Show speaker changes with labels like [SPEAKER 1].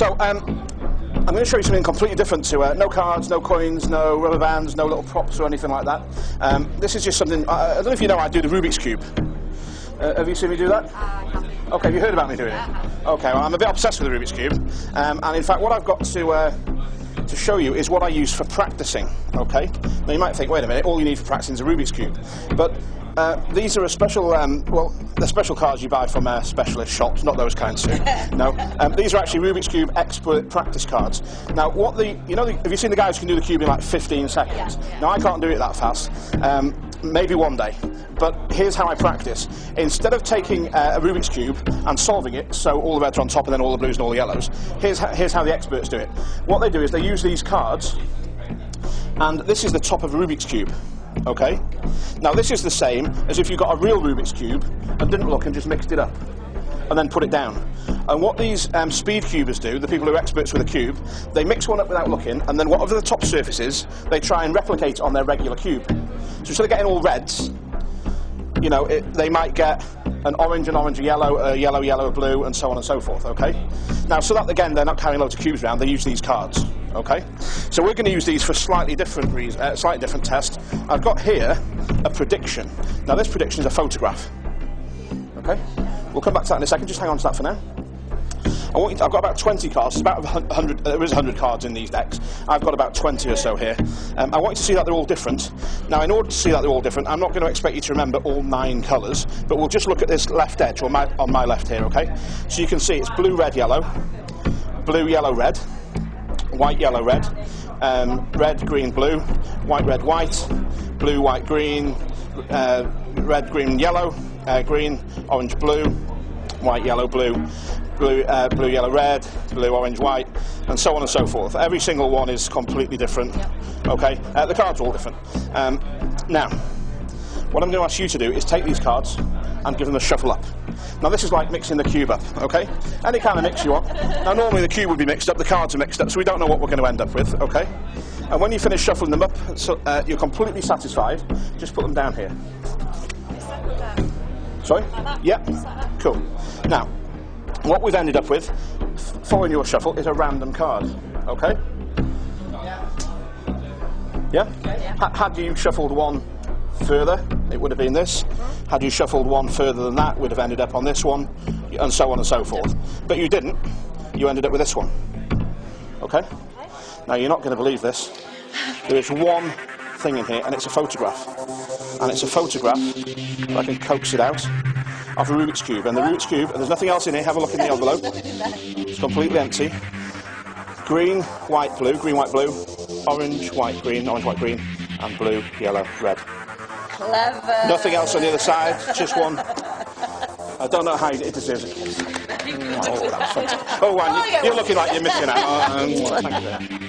[SPEAKER 1] So, I'm going to show you something completely different to no cards, no coins, no rubber bands, no little props or anything like that. This is just something, I don't know if you know, I do the Rubik's Cube. Have you seen me do that? Okay, have you heard about me doing it? Okay, well, I'm a bit obsessed with the Rubik's Cube. And in fact, what I've got to show you is what I use for practicing, okay? Now you might think, wait a minute, all you need for practicing is a Rubik's Cube. But these are a special, well, they're special cards you buy from specialist shops, not those kinds, Sue. No, these are actually Rubik's Cube expert practice cards. Now, have you seen the guys who can do the cube in like 15 seconds?
[SPEAKER 2] Yeah.
[SPEAKER 1] Now, I can't do it that fast. Maybe one day. But here's how I practice. Instead of taking a Rubik's Cube and solving it so all the reds are on top and then all the blues and all the yellows, here's how the experts do it. What they do is they use these cards, and this is the top of a Rubik's Cube. Okay? Now this is the same as if you got a real Rubik's Cube and didn't look and just mixed it up and then put it down. And what these speed cubers do, the people who are experts with a cube, they mix one up without looking, and then whatever the top surface is, they try and replicate on their regular cube. So instead of getting all reds, you know, they might get an orange, a yellow, a blue, and so on and so forth, okay? Now, so that, again, they're not carrying loads of cubes around, they use these cards, okay? So we're going to use these for slightly different test. I've got here a prediction. Now, this prediction is a photograph, okay? We'll come back to that in a second, just hang on to that for now. I've got about 20 cards, it's about 100, there is 100 cards in these decks. I've got about 20 or so here. I want you to see that they're all different. Now, in order to see that they're all different, I'm not going to expect you to remember all 9 colours, but we'll just look at this left edge, or on my left here, okay? So you can see it's blue, red, yellow, blue, yellow, red, white, yellow, red, red, green, blue, white, blue, white, green, red, green, yellow, green, orange, blue, white, yellow, blue, blue, yellow, red, blue, orange, white, and so on and so forth. Every single one is completely different, okay? The cards are all different. Now, what I'm going to ask you to do is take these cards and give them a shuffle up. Now, this is like mixing the cube up, okay? Any kind of mix you want. Now, normally the cube would be mixed up, the cards are mixed up, so we don't know what we're going to end up with, okay? And when you finish shuffling them up, so you're completely satisfied, just put them down here. Sorry? Yeah? Cool. Now, what we've ended up with, following your shuffle, is a random card, okay? Yeah? Had you shuffled one further, it would have been this. Had you shuffled one further than that, would have ended up on this one, and so on and so forth. But you didn't. You ended up with this one, okay? Now, you're not going to believe this. There is one thing in here, and it's a photograph. And it's a photograph, if I can coax it out, of a Rubik's Cube. And the Rubik's Cube, and there's nothing else in here, have a look in the envelope. It's completely empty. Green, white, blue, orange, white, green, and blue, yellow, red.
[SPEAKER 2] Clever.
[SPEAKER 1] Nothing else on the other side, just one. I don't know how it deserves a kiss. Oh, that's fantastic. Oh, Juan, you're looking like you're missing out. Thank you.